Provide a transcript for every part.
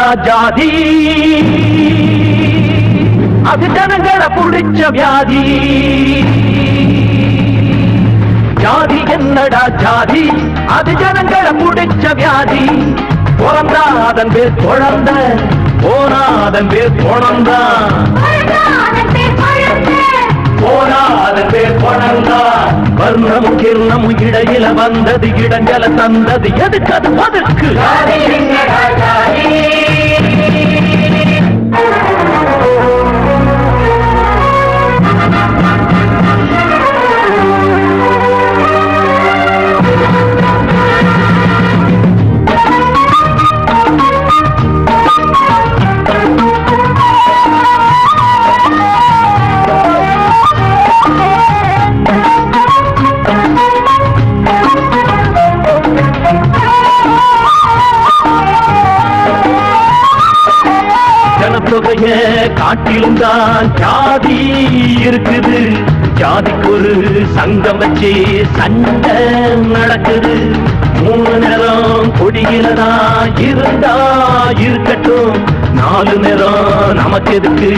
என்னடா ஜாதி அது ஜனங்களை புடிச்ச வியாதி ஜாதி என்னடா ஜாதி அது ஜனங்களை புடிச்ச வியாதி பிறந்தா அதன் பேர் குழந்த போனா அதன் பேர் குழந்தான் போனா அதன் பேர் குழந்தா வர்ணமும் கிர்ணமும் இடையில வந்தது இடங்களை தந்தது எதுக்கு அது மதுக்கு ஜனத்தொகைய காட்டிலும் தான் ஜாதி இருக்குது ஜாதிக்கு ஒரு சங்கம் வச்சு சண்டை நடக்குது 3 நேரம் கொடியிலதா இருந்தா இருக்கட்டும் 4 நேரம் நமக்கு எதுக்கு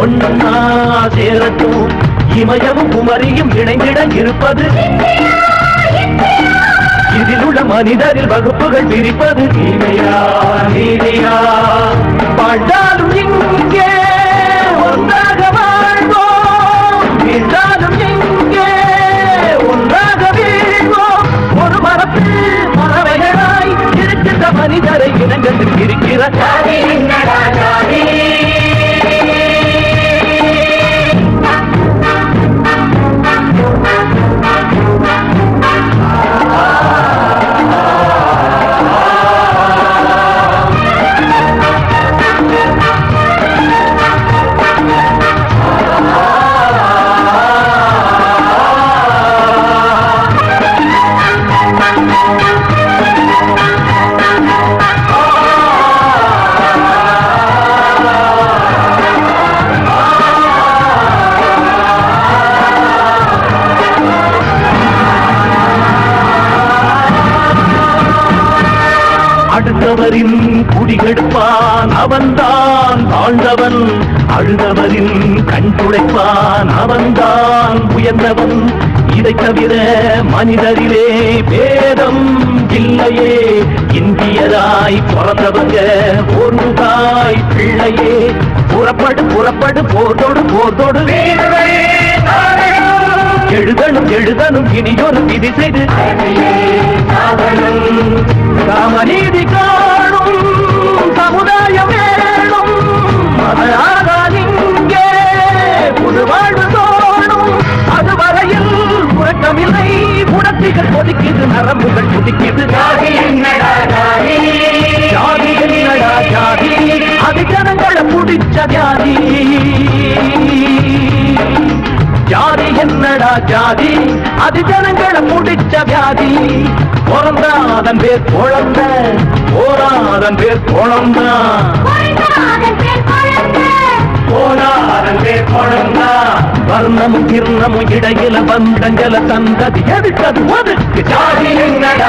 ஒன்னா சேரட்டும் இமயமும் குமரியும் இணைந்திட இருப்பது இதில் உள்ள மனிதரில் வகுப்புகள் பிரிப்பது தீமையா நீதியா வாழ்ந்தாலும் இங்கே ஒன்றாக வாழ்வோம் வீழ்ந்தாலும் இங்கே ஒன்றாக வீழ்வோம் ஒரு மரத்தில் மரவைகளாய் இருக்கின்ற மனிதரை இனங்கள் இருக்கிற ஜாதி என்னடா ஜாதி அடுத்தவரின் குடிகெடுப்பான் அவன்தான் வாழ்ந்தவன் அழுதவரின் கண் துடைப்பான் அவன்தான் உயர்ந்தவன் இதை தவிர மனிதரிலே பேதம் இல்லையே இந்தியராய் பிறந்தவங்க ஒரு தாய் பிள்ளையே புறப்படு புறப்படு போர்தோடு போர்தோடு எழுதணும் எழுதணும் இனியொரு விதி செய்து ராமநீதி காணும் சமுதாயம் வேணும் அதனால் இங்கே புது வாழ்வு தோணும் அதுவரையில் உறக்கமில்லை உணர்ச்சிகள் கொதிக்குது நரம்புகள் துடிக்குது ஜாதி என்னடா ஜாதி ஜாதி என்னடா ஜாதி அது ஜனங்களை புடிச்ச ஜாதி ஜாதி என்னடா ஜாதி அது ஜனங்களை முடிச்ச வியாதி பிறந்தா அதன் பேர் குழந்த போனா அதன் பேர் குழந்தா போனா அதன் பேர் குழந்தா வர்ணமும் கிர்ணமும் இடையில வந்தங்களை தந்தது எதுக்கு அது ஒதுக்கு ஜாதி என்னடா